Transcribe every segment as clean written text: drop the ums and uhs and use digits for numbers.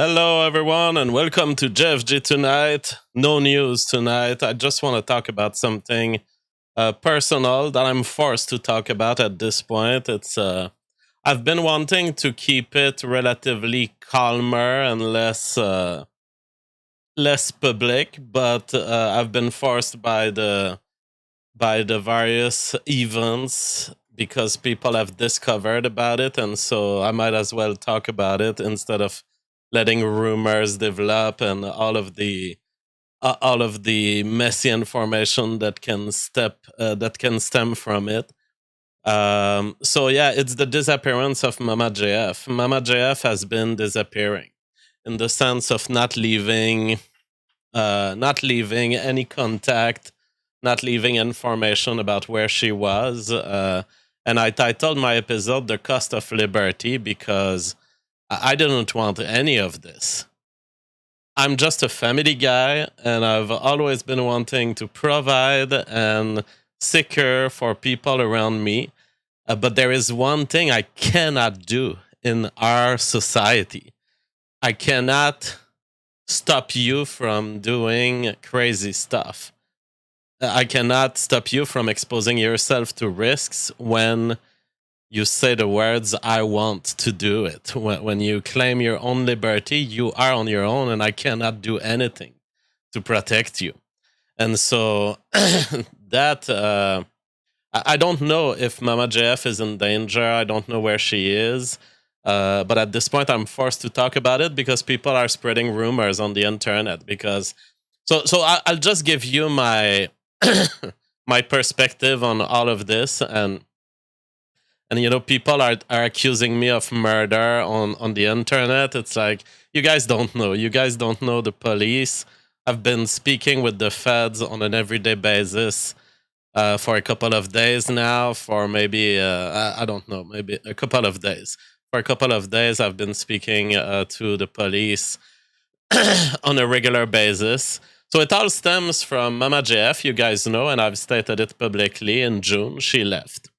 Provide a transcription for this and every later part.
Hello, everyone, and welcome to JFG tonight. No news tonight. I just want to talk about something personal that I'm forced to talk about at this point. I've been wanting to keep it relatively calmer and less public, but I've been forced by the various events because people have discovered about it, and so I might as well talk about it instead of letting rumors develop and all of the messy information that can stem from it. So yeah, it's the disappearance of Mama JF. Mama JF has been disappearing in the sense of not leaving any contact, not leaving information about where she was. And I titled my episode "The Cost of Liberty" because I didn't want any of this. I'm just a family guy, and I've always been wanting to provide and secure for people around me. But there is one thing I cannot do in our society. I cannot stop you from doing crazy stuff. I cannot stop you from exposing yourself to risks when you say the words, I want to do it. When you claim your own liberty, you are on your own, and I cannot do anything to protect you. And so that I don't know if Mama JF is in danger. I don't know where she is. But at this point, I'm forced to talk about it because people are spreading rumors on the internet. I'll just give you my my perspective on all of this, and people are accusing me of murder on the internet. It's like, you guys don't know. You guys don't know the police. I've been speaking with the feds on an everyday basis for a couple of days now. For maybe I don't know, maybe a couple of days. For a couple of days, I've been speaking to the police on a regular basis. So it all stems from Mama JF, you guys know, and I've stated it publicly. In June, she left.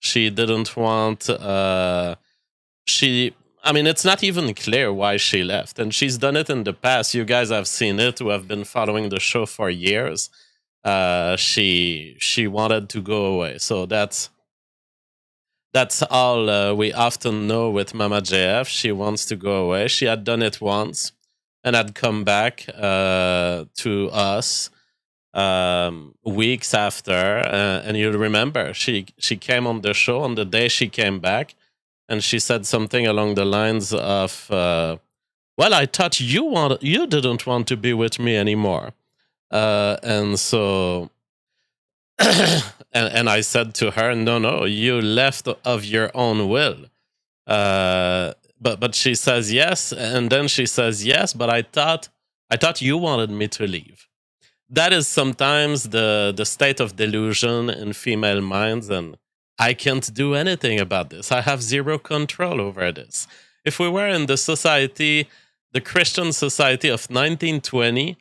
She didn't want. I mean, it's not even clear why she left, and she's done it in the past. You guys have seen it, who have been following the show for years. She wanted to go away, so that's all we often know with Mama JF. She wants to go away. She had done it once and had come back to us weeks after, and you'll remember she came on the show on the day she came back, and she said something along the lines of, "Well, I thought you didn't want to be with me anymore," and so. And I said to her, no, you left of your own will. But she says yes, and then she says yes, but I thought you wanted me to leave. That is sometimes the state of delusion in female minds, and I can't do anything about this. I have zero control over this. If we were in the Christian society of 1920,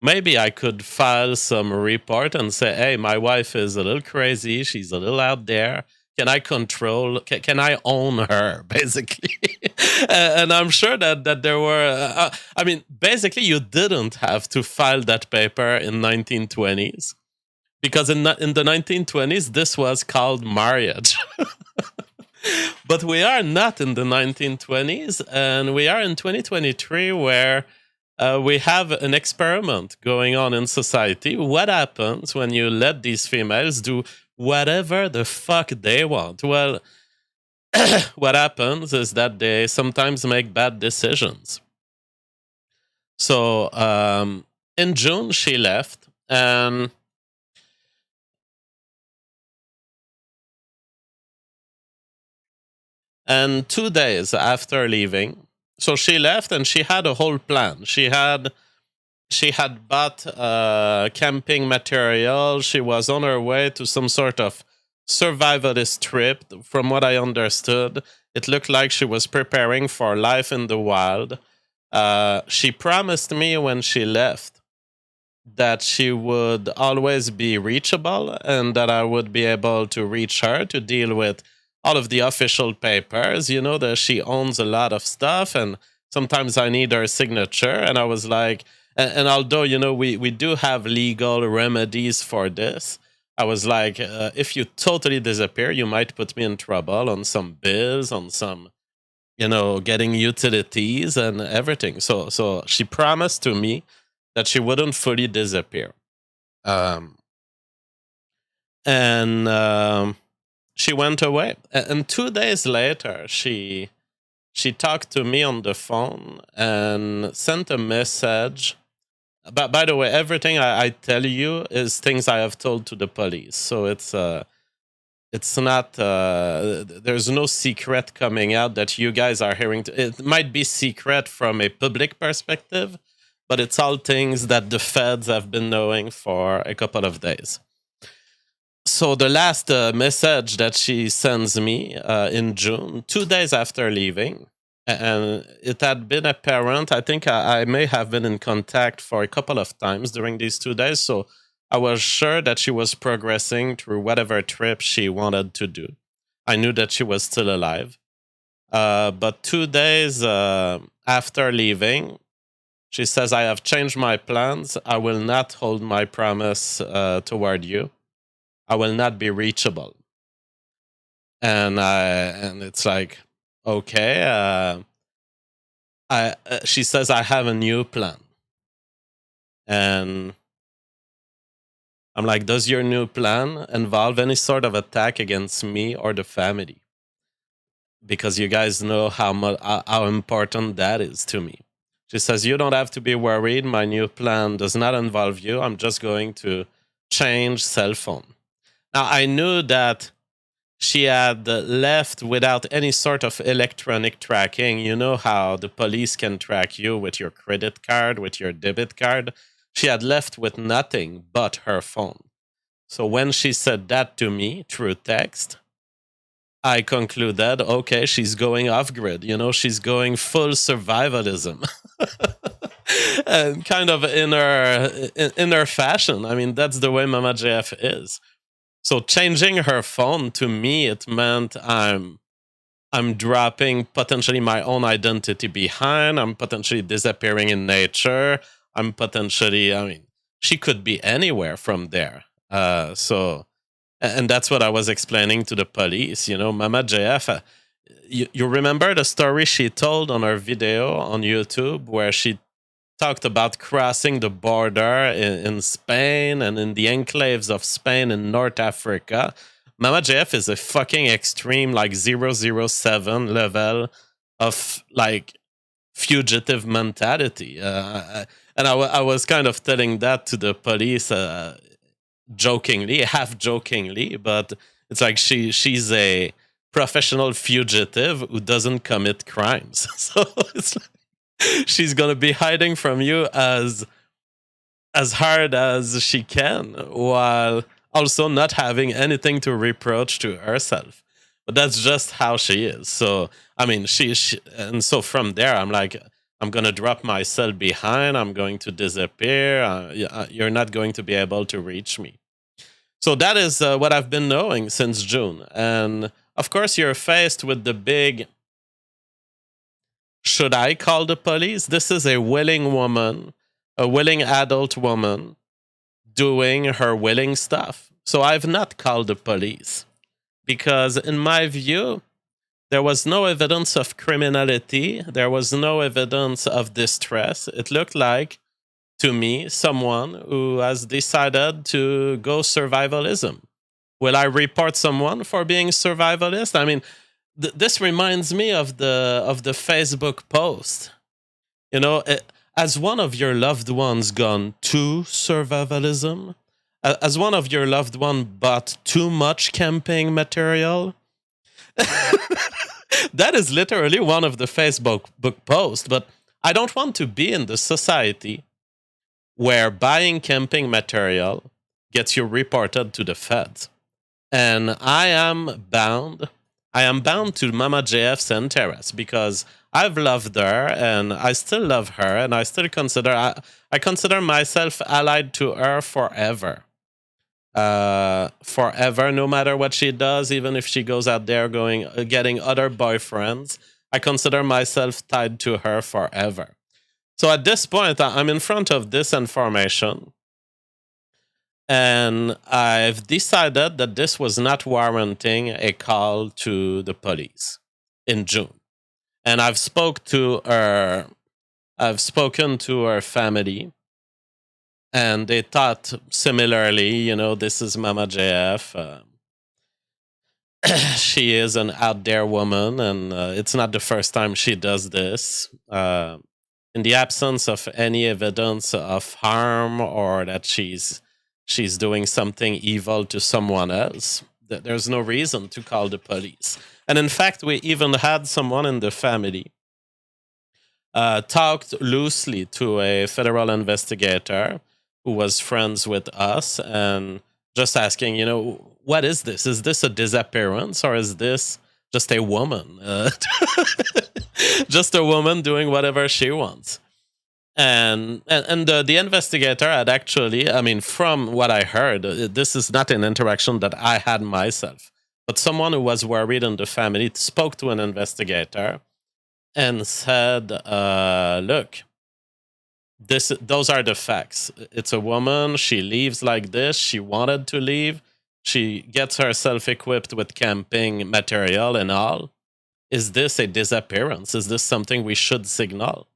maybe I could file some report and say, hey, my wife is a little crazy. She's a little out there. Can I control? Can I own her, basically? And I'm sure that there were. I mean, basically, you didn't have to file that paper in 1920s because in the 1920s this was called marriage. But we are not in the 1920s, and we are in 2023, where we have an experiment going on in society. What happens when you let these females do whatever the fuck they want? Well, what happens is that they sometimes make bad decisions. So in June, she left, and 2 days after leaving, so she left, and she had a whole plan. She had bought camping material. She was on her way to some sort of survivalist trip. From what I understood, it looked like she was preparing for life in the wild. She promised me when she left that she would always be reachable and that I would be able to reach her to deal with all of the official papers. You know that she owns a lot of stuff, and Sometimes I need her signature. And I was like, and although, we do have legal remedies for this, I was like, if you totally disappear, you might put me in trouble on some bills, on some, getting utilities and everything. So she promised to me that she wouldn't fully disappear. Um, and she went away. And 2 days later, she talked to me on the phone and sent a message. But by the way, everything I tell you is things I have told to the police. So it's not there's no secret coming out that you guys are hearing. It might be secret from a public perspective, but it's all things that the feds have been knowing for a couple of days. So the last message that she sends me in June, 2 days after leaving, and it had been apparent. I think I may have been in contact for a couple of times during these 2 days, so I was sure that she was progressing through whatever trip she wanted to do. I knew that she was still alive. But 2 days after leaving, she says, "I have changed my plans. I will not hold my promise toward you. I will not be reachable." And it's like, okay. She says, "I have a new plan," and I'm like, "Does your new plan involve any sort of attack against me or the family? Because you guys know how important that is to me." She says, "You don't have to be worried. My new plan does not involve you. I'm just going to change cell phone." Now I knew that she had left without any sort of electronic tracking. You know how the police can track you with your credit card, with your debit card. She had left with nothing but her phone. So when she said that to me through text, I concluded, okay, she's going off grid. She's going full survivalism. And kind of in her fashion. I mean, that's the way Mama JF is. So changing her phone, to me, it meant I'm dropping potentially my own identity behind. I'm potentially disappearing in nature. I mean, she could be anywhere from there. And that's what I was explaining to the police. Mama JF, you remember the story she told on her video on YouTube where she talked about crossing the border in Spain and in the enclaves of Spain in North Africa. Mama JF is a fucking extreme, like 007 level of like fugitive mentality. And I was kind of telling that to the police jokingly, half jokingly, but it's like she's a professional fugitive who doesn't commit crimes. So it's like, she's gonna be hiding from you as hard as she can, while also not having anything to reproach to herself. But that's just how she is. So I mean, she and so from there, I'm like, I'm gonna drop myself behind. I'm going to disappear. You're not going to be able to reach me. So that is what I've been knowing since June, and of course, you're faced with the big, should I call the police? This is a willing woman, a willing adult woman doing her willing stuff. So I've not called the police because, in my view, there was no evidence of criminality. There was no evidence of distress. It looked like, to me, someone who has decided to go survivalism. Will I report someone for being survivalist? I mean, this reminds me of the Facebook post. As one of your loved ones gone to survivalism, as one of your loved one bought too much camping material. That is literally one of the Facebook book posts. But I don't want to be in the society where buying camping material gets you reported to the feds. And I am bound to Mama JF Santeras because I've loved her and I still love her and I still I consider myself allied to her forever. Forever, no matter what she does, even if she goes out there getting other boyfriends. I consider myself tied to her forever. So at this point, I'm in front of this information, and I've decided that this was not warranting a call to the police in June. And I've spoken to her family, and they thought similarly. This is Mama JF. She is an out there woman, and it's not the first time she does this. In the absence of any evidence of harm or that she's doing something evil to someone else, there's no reason to call the police. And in fact, we even had someone in the family talked loosely to a federal investigator who was friends with us and just asking, what is this? Is this a disappearance, or is this just a woman? Just a woman doing whatever she wants. And the investigator had actually, I mean, from what I heard, this is not an interaction that I had myself, but someone who was worried in the family spoke to an investigator and said, look, those are the facts. It's a woman. She leaves like this. She wanted to leave. She gets herself equipped with camping material and all. Is this a disappearance? Is this something we should signal?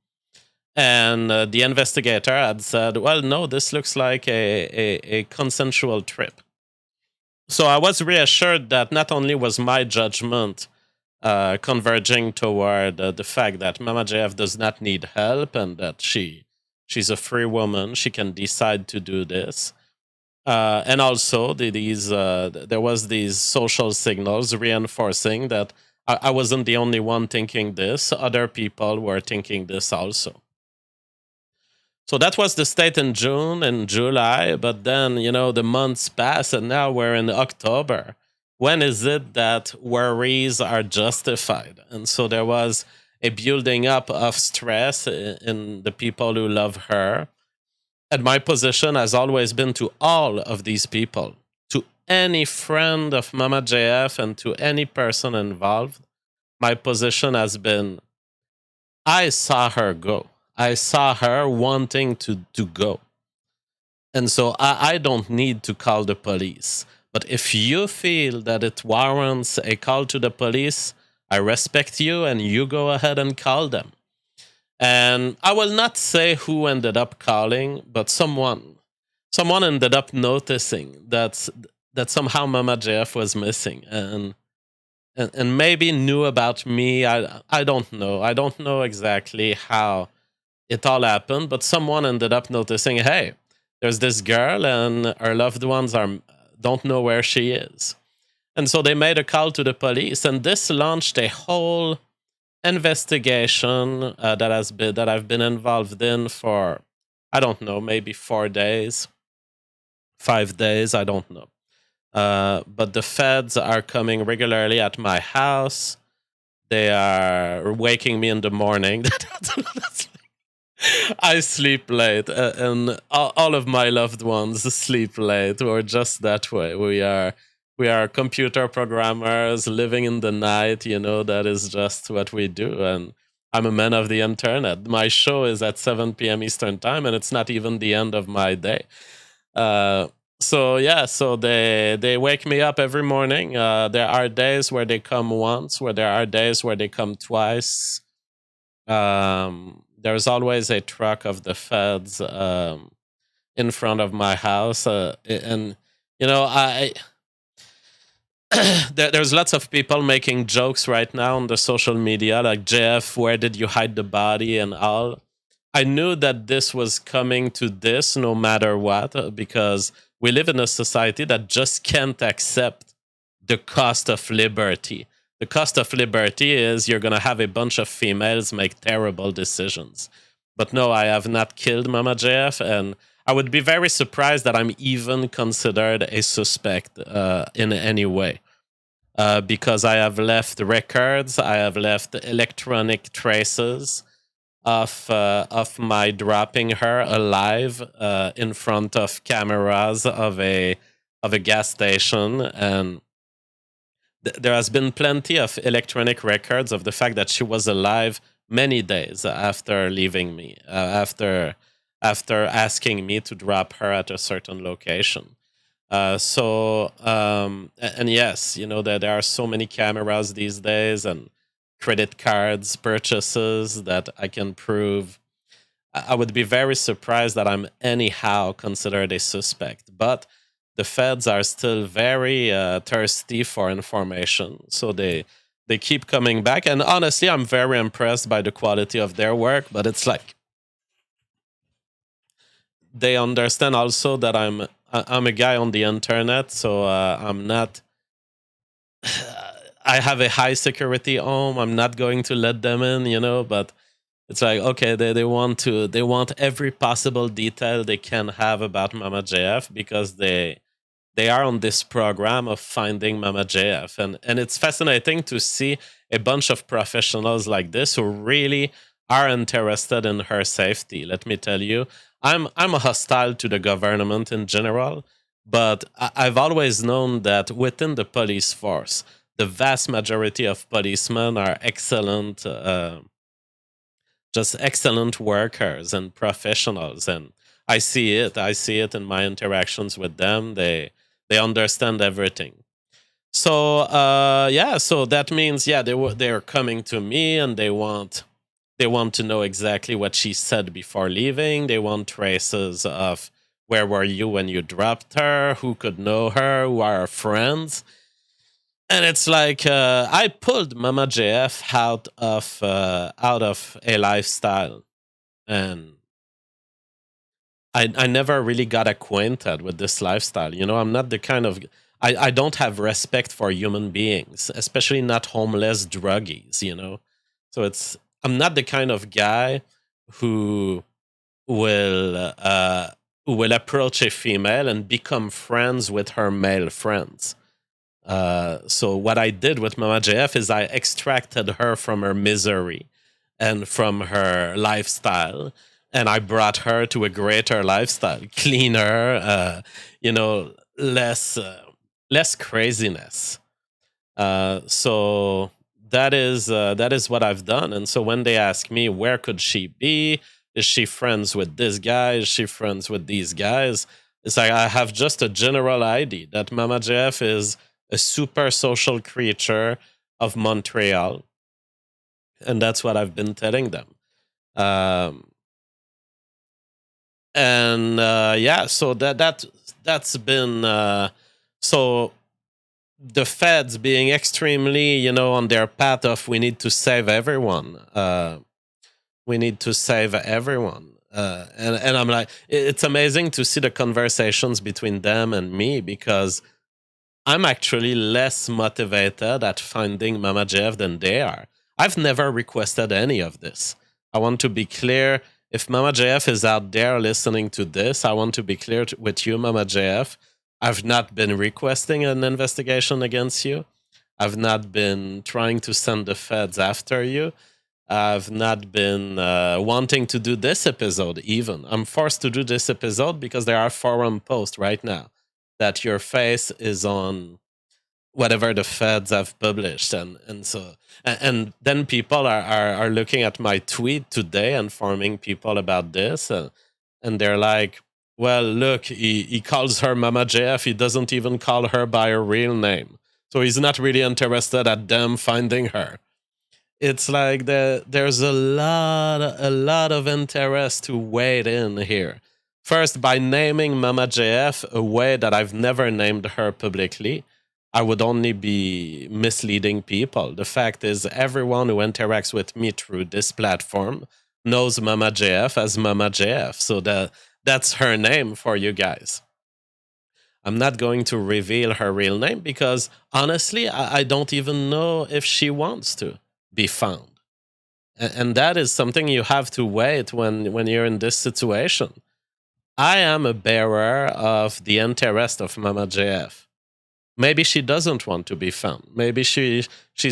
And the investigator had said, well, no, this looks like a consensual trip. So I was reassured that not only was my judgment converging toward the fact that Mama JF does not need help and that she's a free woman, she can decide to do this. And also, there was these social signals reinforcing that I wasn't the only one thinking this. Other people were thinking this also. So that was the state in June and July, but then, the months pass and now we're in October. When is it that worries are justified? And so there was a building up of stress in the people who love her. And my position has always been to all of these people, to any friend of Mama JF and to any person involved. My position has been, I saw her go. I saw her wanting to go. And so I don't need to call the police. But if you feel that it warrants a call to the police, I respect you and you go ahead and call them. And I will not say who ended up calling, but someone ended up noticing that somehow Mama JF was missing and maybe knew about me. I don't know. I don't know exactly how it all happened, but someone ended up noticing, hey, there's this girl and her loved ones don't know where she is. And so they made a call to the police, and this launched a whole investigation that I've been involved in for, I don't know, maybe 4 days, 5 days, I don't know. But the feds are coming regularly at my house. They are waking me in the morning. I sleep late, and all of my loved ones sleep late. We're just that way. We are computer programmers living in the night. That is just what we do. And I'm a man of the internet. My show is at 7 p.m. Eastern time, and it's not even the end of my day. So they wake me up every morning. There are days where they come once, where there are days where they come twice. There's always a truck of the feds in front of my house, and I there's lots of people making jokes right now on the social media, like, Jeff, where did you hide the body and all. I knew that this was coming to this no matter what, because we live in a society that just can't accept the cost of liberty. The cost of liberty is you're going to have a bunch of females make terrible decisions. But no, I have not killed Mama JF, and I would be very surprised that I'm even considered a suspect in any way. Because I have left records, I have left electronic traces of my dropping her alive in front of cameras of a gas station, and there has been plenty of electronic records of the fact that she was alive many days after leaving me, after asking me to drop her at a certain location. And yes, there are so many cameras these days and credit cards purchases that I can prove. I would be very surprised that I'm anyhow considered a suspect. But the feds are still very thirsty for information, so they keep coming back. And honestly, I'm very impressed by the quality of their work. But it's like they understand also that I'm a guy on the internet, so I'm not. I have a high security home. I'm not going to let them in, but it's like, okay, they want every possible detail they can have about Mama JF because they are on this program of finding Mama JF. And it's fascinating to see a bunch of professionals like this who really are interested in her safety. Let me tell you, I'm hostile to the government in general, but I've always known that within the police force, the vast majority of policemen are excellent, just excellent workers and professionals. And I see it. I see it in my interactions with them. They understand everything. So yeah, so that means, yeah, they're coming to me and they want to know exactly what she said before leaving. They want traces of where were you when you dropped her, who could know her, who are her friends. And it's like I pulled Mama JF out of a lifestyle, and I never really got acquainted with this lifestyle. I'm not the kind of I don't have respect for human beings, especially not homeless druggies. So I'm not the kind of guy who will uh, who will approach a female and become friends with her male friends. So what I did with Mama JF is I extracted her from her misery and from her lifestyle, and I brought her to a greater lifestyle, cleaner, less craziness. So that is what I've done. And so when they ask me where could she be, is she friends with this guy? Is she friends with these guys? It's like I have just a general idea that Mama Jeff is a super social creature of Montreal, and that's what I've been telling them. Um, and yeah, so that's been so the feds being extremely, on their path of we need to save everyone. We need to save everyone. And I'm like, it's amazing to see the conversations between them and me because I'm actually less motivated at finding Mama Jeff than they are. I've never requested any of this. I want to be clear. If Mama JF is out there listening to this, I want to be clear with you, Mama JF. I've not been requesting an investigation against you. I've not been trying to send the feds after you. I've not been wanting to do this episode even. I'm forced to do this episode because there are forum posts right now that your face is on whatever the feds have published, and then people are looking at my tweet today, informing people about this, and they're like, well, look, he calls her Mama JF, he doesn't even call her by her real name, so he's not really interested at them finding her. It's like there's a lot of interest to wade in here. First, by naming Mama JF a way that I've never named her publicly, I would only be misleading people. The fact is, everyone who interacts with me through this platform knows Mama JF as Mama JF. So that's her name for you guys. I'm not going to reveal her real name because honestly, I don't even know if she wants to be found. And that is something you have to wait when you're in this situation. I am a bearer of the interest of Mama JF. Maybe she doesn't want to be found. Maybe she's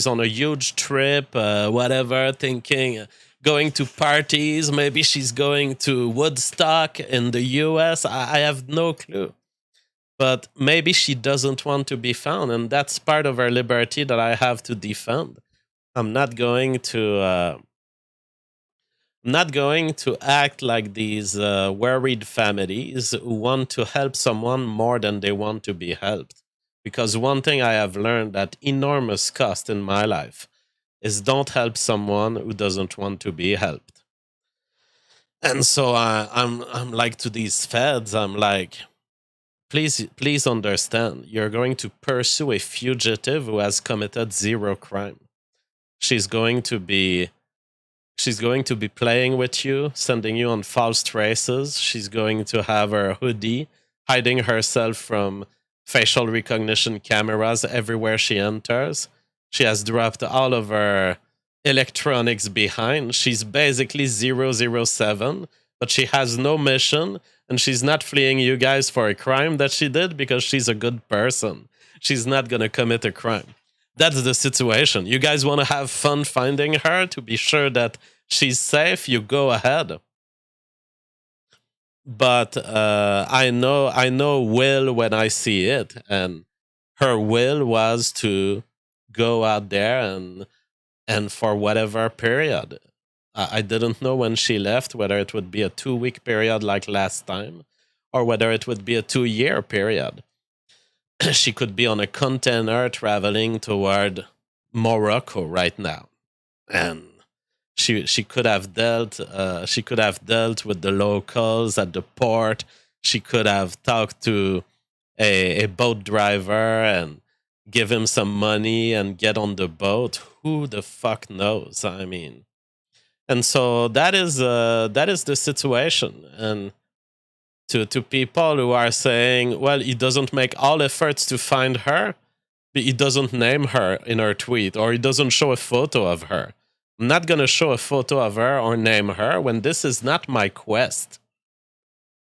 on a huge trip, whatever, thinking going to parties. Maybe she's going to Woodstock in the U.S. I have no clue. but maybe she doesn't want to be found, and that's part of her liberty that I have to defend. I'm not going to act like these worried families who want to help someone more than they want to be helped. Because one thing I have learned at enormous cost in my life is don't help someone who doesn't want to be helped. And so I'm like to these feds, I'm like, please understand, you're going to pursue a fugitive who has committed zero crime. She's going to be playing with you, sending you on false traces. She's going to have her hoodie, hiding herself from facial recognition cameras everywhere she enters. She has dropped all of her electronics behind. She's basically 007, but she has no mission, and she's not fleeing you guys for a crime that she did because she's a good person. She's not going to commit a crime. That's the situation. You guys want to have fun finding her to be sure that she's safe, you go ahead. But I know Will when I see it, and her will was to go out there and for whatever period. I didn't know when she left whether it would be a 2 week period like last time, or whether it would be a 2 year period. She could be on a container traveling toward Morocco right now, and she could have dealt with the locals at the port. She could have talked to a boat driver and give him some money and get on the boat. Who the fuck knows? I mean, and so that is the situation. And to people who are saying, well, he doesn't make all efforts to find her, he doesn't name her in her tweet, or he doesn't show a photo of her. I'm not going to show a photo of her or name her when this is not my quest.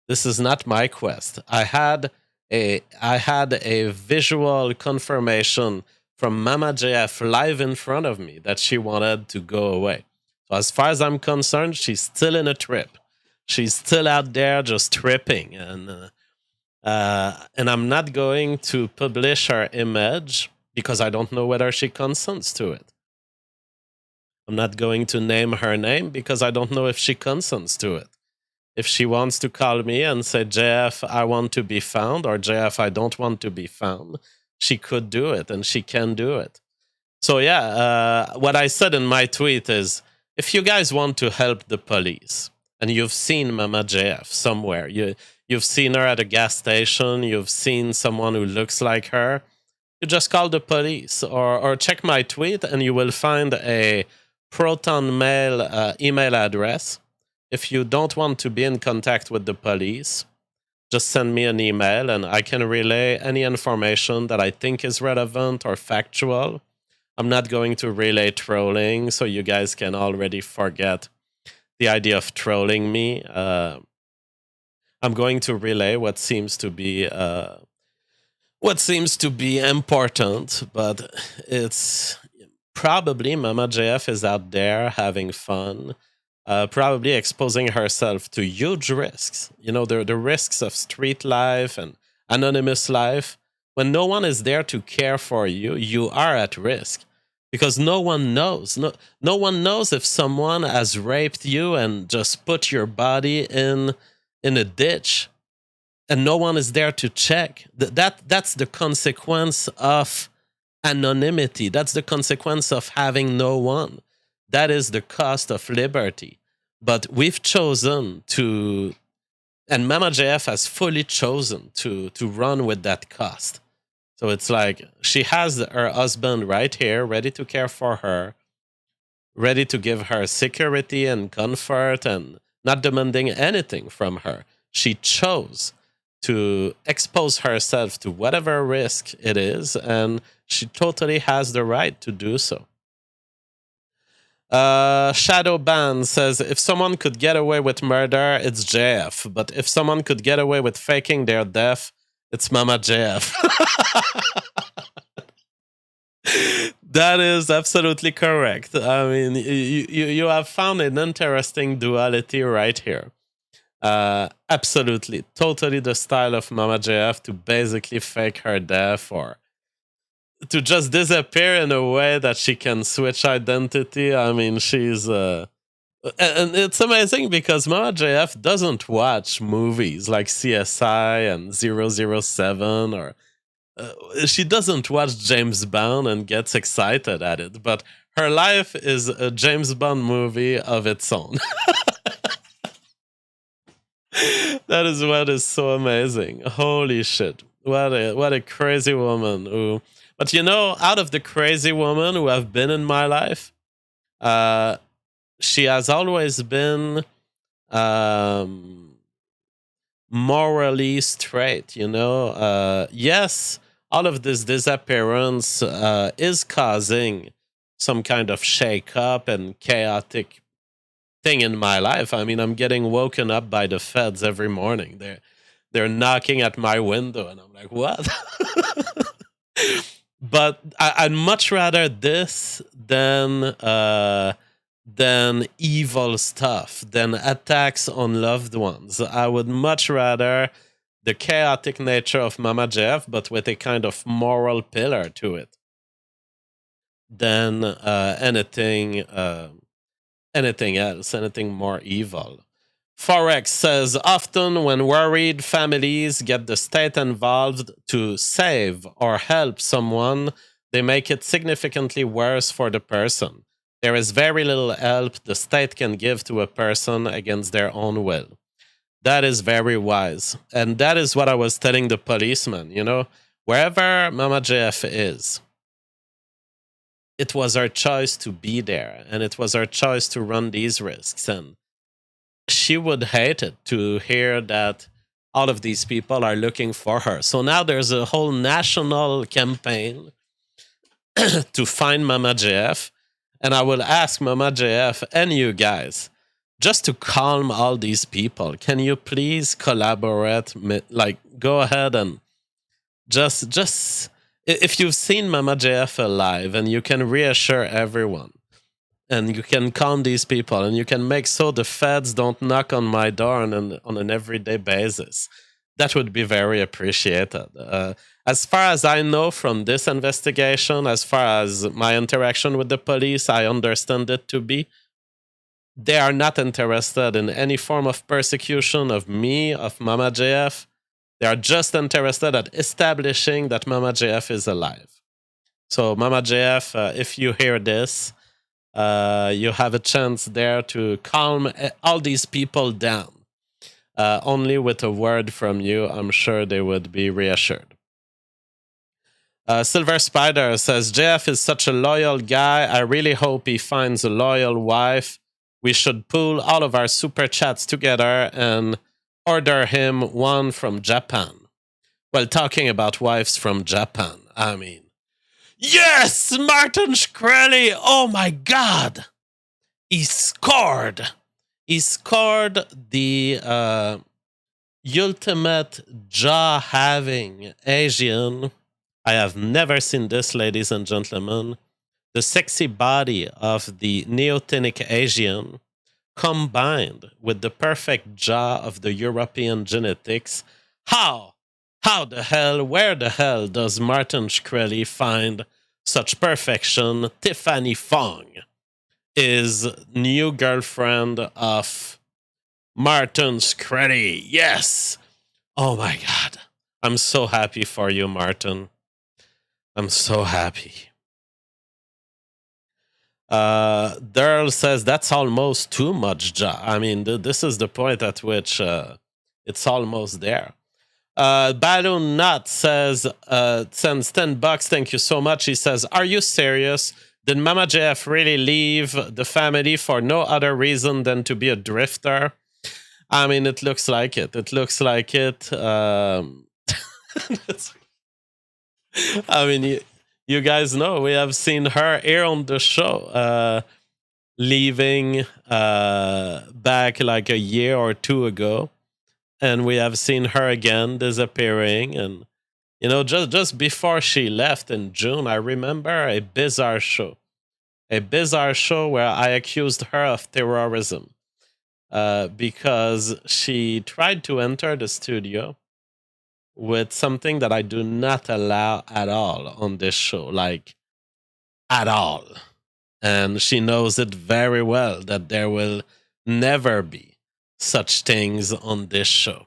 This is not my quest. I had a visual confirmation from Mama JF live in front of me that she wanted to go away. So as far as I'm concerned, she's still in a trip. She's still out there just tripping, and I'm not going to publish her image because I don't know whether she consents to it. I'm not going to name her name because I don't know if she consents to it. If she wants to call me and say, JF, I want to be found, or JF, I don't want to be found, she could do it, and she can do it. So, yeah, what I said in my tweet is, if you guys want to help the police, and you've seen Mama JF somewhere, you've seen her at a gas station, you've seen someone who looks like her, you just call the police, or check my tweet, and you will find a Proton Mail email address. If you don't want to be in contact with the police, just send me an email and I can relay any information that I think is relevant or factual. I'm not going to relay trolling, so you guys can already forget the idea of trolling me. I'm going to relay what seems to be important, but it's probably Mama JF is out there having fun, probably exposing herself to huge risks. You know, the risks of street life and anonymous life. When no one is there to care for you, you are at risk because no one knows. No one knows if someone has raped you and just put your body in a ditch, and no one is there to check. That's the consequence of anonymity. That's the consequence of having no one. That is the cost of liberty. But we've chosen to, and Mama JF has fully chosen to run with that cost. So it's like she has her husband right here, ready to care for her, ready to give her security and comfort, and not demanding anything from her. She chose to expose herself to whatever risk it is, and she totally has the right to do so. Shadow Ban says, if someone could get away with murder, it's JF. But if someone could get away with faking their death, it's Mama JF. That is absolutely correct. I mean, you have found an interesting duality right here. Absolutely, totally the style of Mama JF to basically fake her death or to just disappear in a way that she can switch identity. I mean, she's and it's amazing because Mama JF doesn't watch movies like CSI and 007 or she doesn't watch James Bond and gets excited at it, but her life is a James Bond movie of its own. That is what is so amazing. Holy shit. What a crazy woman who, but you know, out of the crazy women who have been in my life, uh she has always been um morally straight, you know. Yes, all of this disappearance is causing some kind of shake up and chaotic thing in my life. I mean, I'm getting woken up by the feds every morning. They're knocking at my window, and I'm like, what? But I'd much rather this than evil stuff, than attacks on loved ones. I would much rather the chaotic nature of Mama Jeff, but with a kind of moral pillar to it, than anything else, anything more evil. Forex says often when worried families get the state involved to save or help someone, they make it significantly worse for the person. There is very little help the state can give to a person against their own will. That is very wise. And that is what I was telling the policeman, you know, wherever Mama JF is, it was her choice to be there and it was her choice to run these risks. And she would hate it to hear that all of these people are looking for her. So now there's a whole national campaign to find Mama JF. And I will ask Mama JF and you guys just to calm all these people. Can you please collaborate? Like, go ahead and just if you've seen Mama JF alive and you can reassure everyone and you can calm these people and you can make so the feds don't knock on my door on an everyday basis, that would be very appreciated. As far as I know from this investigation, as far as my interaction with the police, I understand it to be, they are not interested in any form of persecution of me, of Mama JF. They are just interested at establishing that Mama JF is alive. So, Mama JF, if you hear this, you have a chance there to calm all these people down. Only with a word from you, I'm sure they would be reassured. Silver Spider says, JF is such a loyal guy. I really hope he finds a loyal wife. We should pool all of our super chats together and order him one from Japan. Well, talking about wives from Japan, I mean, yes, Martin Shkreli. Oh my God. He scored. He scored the ultimate jaw-having Asian. I have never seen this, ladies and gentlemen. The sexy body of the Neotenic Asian combined with the perfect jaw of the European genetics. How the hell, where the hell does Martin Shkreli find such perfection? Tiffany Fong is new girlfriend of Martin Shkreli. Yes. Oh my God. I'm so happy for you, Martin. I'm so happy. Daryl says that's almost too much jaw. I mean, this is the point at which it's almost there. Balloon Nut says, sends $10. Thank you so much. He says, are you serious? Did Mama JF really leave the family for no other reason than to be a drifter? I mean, it looks like it. It looks like it. I mean, you guys know we have seen her here on the show, leaving back like a year or two ago. And we have seen her again disappearing. And, you know, just before she left in June, I remember a bizarre show where I accused her of terrorism. because she tried to enter the studio with something that I do not allow at all on this show, like at all. And she knows it very well that there will never be such things on this show.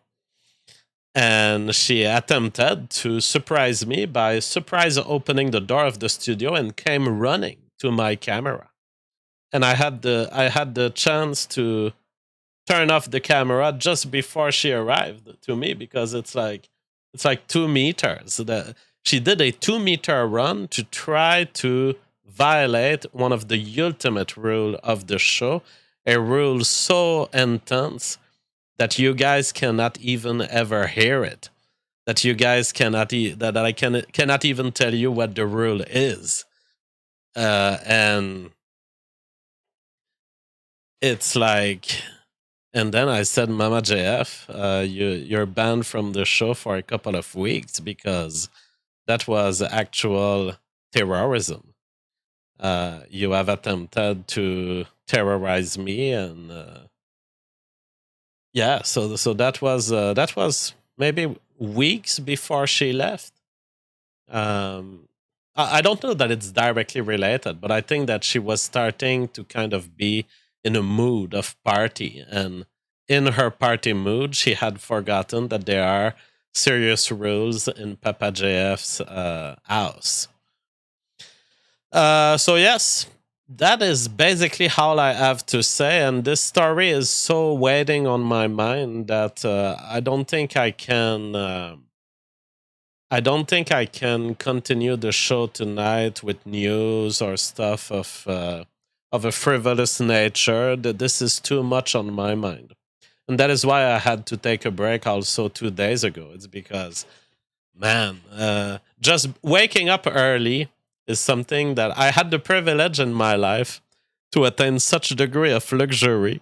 And she attempted to surprise me by surprise opening the door of the studio and came running to my camera. And I had the chance to turn off the camera just before she arrived to me, because it's like 2 meters. She did a 2 meter run to try to violate one of the ultimate rule of the show, a rule so intense that you guys cannot even ever hear it. That you guys that I cannot even tell you what the rule is. And it's like, and then I said, Mama JF, you're banned from the show for a couple of weeks because that was actual terrorism. You have attempted to terrorize me, and yeah, so that was maybe weeks before she left. I don't know that it's directly related, but I think that she was starting to kind of be in a mood of party. And in her party mood, she had forgotten that there are serious rules in Papa JF's house. So, yes, that is basically all I have to say. And this story is so weighing on my mind that I don't think I can. I don't think I can continue the show tonight with news or stuff of a frivolous nature. That this is too much on my mind, and that is why I had to take a break. Also, 2 days ago, it's because, man, just waking up early is something that I had the privilege in my life to attain such a degree of luxury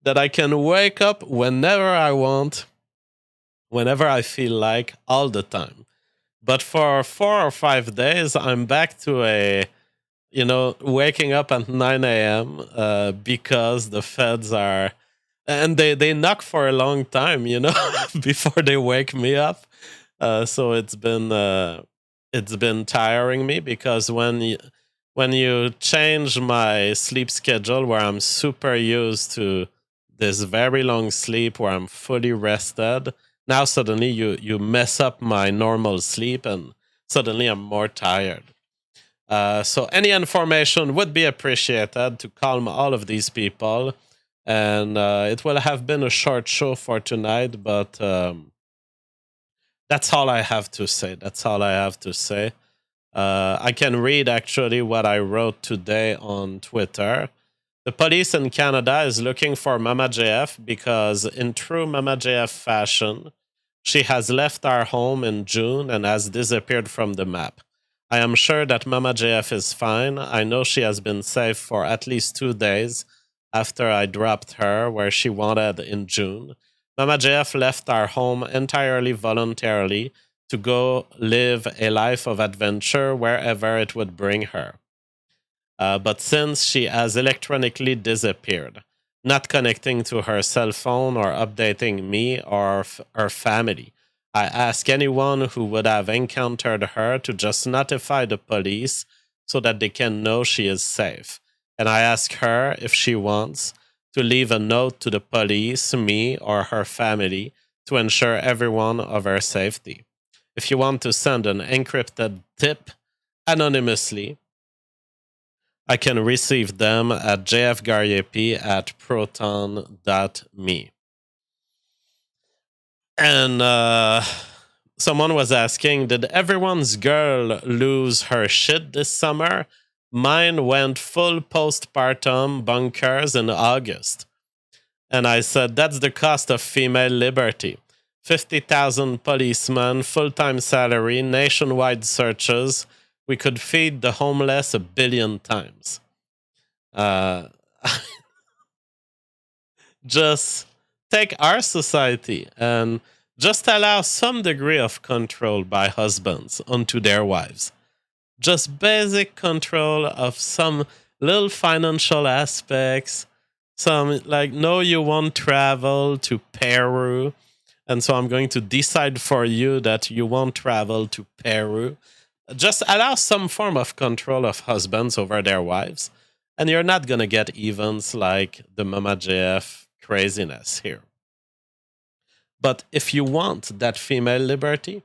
that I can wake up whenever I want, whenever I feel like, all the time. But for 4 or 5 days, I'm back to waking up at 9 a.m. Because the feds are, and they knock for a long time, before they wake me up. So it's been tiring me, because when you change my sleep schedule, where I'm super used to this very long sleep where I'm fully rested, now suddenly you mess up my normal sleep, and suddenly I'm more tired. So any information would be appreciated to calm all of these people. And it will have been a short show for tonight, but that's all I have to say. That's all I have to say. I can read actually what I wrote today on Twitter. The police in Canada is looking for Mama JF because, in true Mama JF fashion, she has left our home in June and has disappeared from the map. I am sure that Mama JF is fine. I know she has been safe for at least 2 days after I dropped her where she wanted in June. Mama JF left our home entirely voluntarily to go live a life of adventure wherever it would bring her. But since she has electronically disappeared, not connecting to her cell phone or updating me or her family, I ask anyone who would have encountered her to just notify the police so that they can know she is safe. And I ask her, if she wants, to leave a note to the police, me, or her family to ensure everyone of her safety. If you want to send an encrypted tip anonymously, I can receive them at jfgaryep@proton.me. And someone was asking, did everyone's girl lose her shit this summer? Mine went full postpartum bunkers in August. And I said, that's the cost of female liberty. 50,000 policemen, full time salary, nationwide searches. We could feed the homeless 1 billion times. Uh, just take our society and just allow some degree of control by husbands onto their wives. Just basic control of some little financial aspects, So I'm like, no, you won't travel to Peru. And so I'm going to decide for you that you won't travel to Peru. Just allow some form of control of husbands over their wives. And you're not going to get events like the Mama JF craziness here. But if you want that female liberty,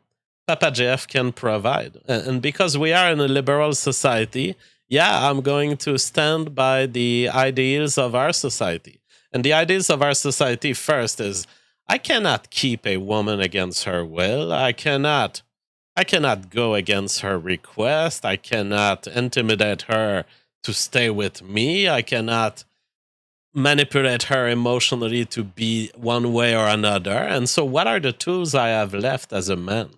Papa JF can provide. And because we are in a liberal society, yeah, I'm going to stand by the ideals of our society. And the ideals of our society first is I cannot keep a woman against her will. I cannot go against her request. I cannot intimidate her to stay with me. I cannot manipulate her emotionally to be one way or another. And so, what are the tools I have left as a man?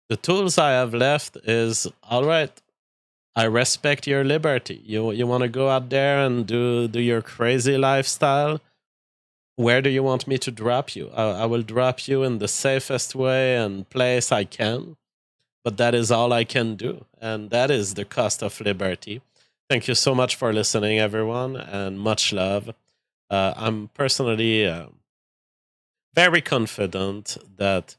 The tools I have left is all right. I respect your liberty. You want to go out there and do your crazy lifestyle. Where do you want me to drop you? I will drop you in the safest way and place I can. But that is all I can do. And that is the cost of liberty. Thank you so much for listening, everyone, and much love. I'm personally very confident that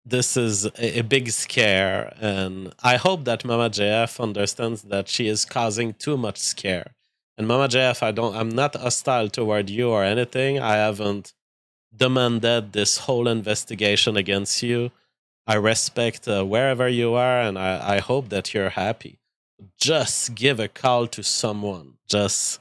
this is a big scare, and I hope that Mama JF understands that she is causing too much scare. And Mama JF, I'm not hostile toward you or anything. I haven't demanded this whole investigation against you. I respect wherever you are, and I hope that you're happy. Just give a call to someone. Just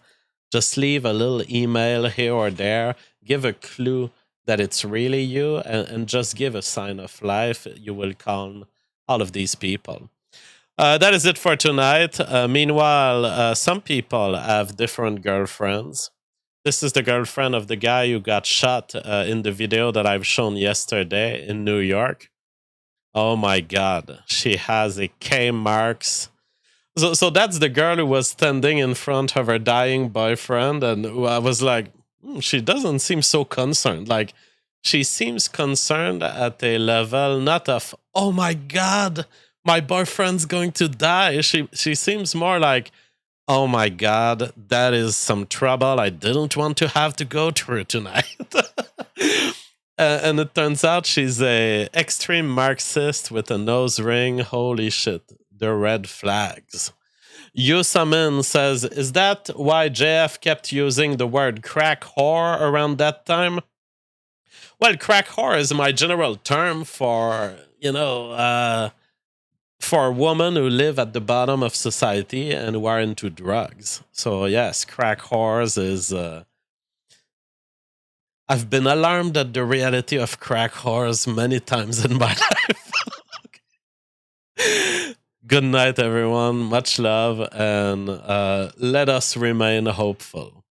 leave a little email here or there. Give a clue that it's really you, and just give a sign of life. You will calm all of these people. That is it for tonight. Meanwhile, some people have different girlfriends. This is the girlfriend of the guy who got shot in the video that I've shown yesterday in New York. Oh my God, she has a K marks. So that's the girl who was standing in front of her dying boyfriend, and I was like, she doesn't seem so concerned. Like, she seems concerned at a level not of, oh my God, my boyfriend's going to die. She seems more like, oh my God, that is some trouble I didn't want to have to go through tonight. And it turns out she's a extreme Marxist with a nose ring. Holy shit, the red flags. Yusamin says, is that why JF kept using the word crack whore around that time? Well, crack whore is my general term for, for women who live at the bottom of society and who are into drugs. So yes, crack whores is... I've been alarmed at the reality of crack whores many times in my life. Good night, everyone. Much love, and let us remain hopeful.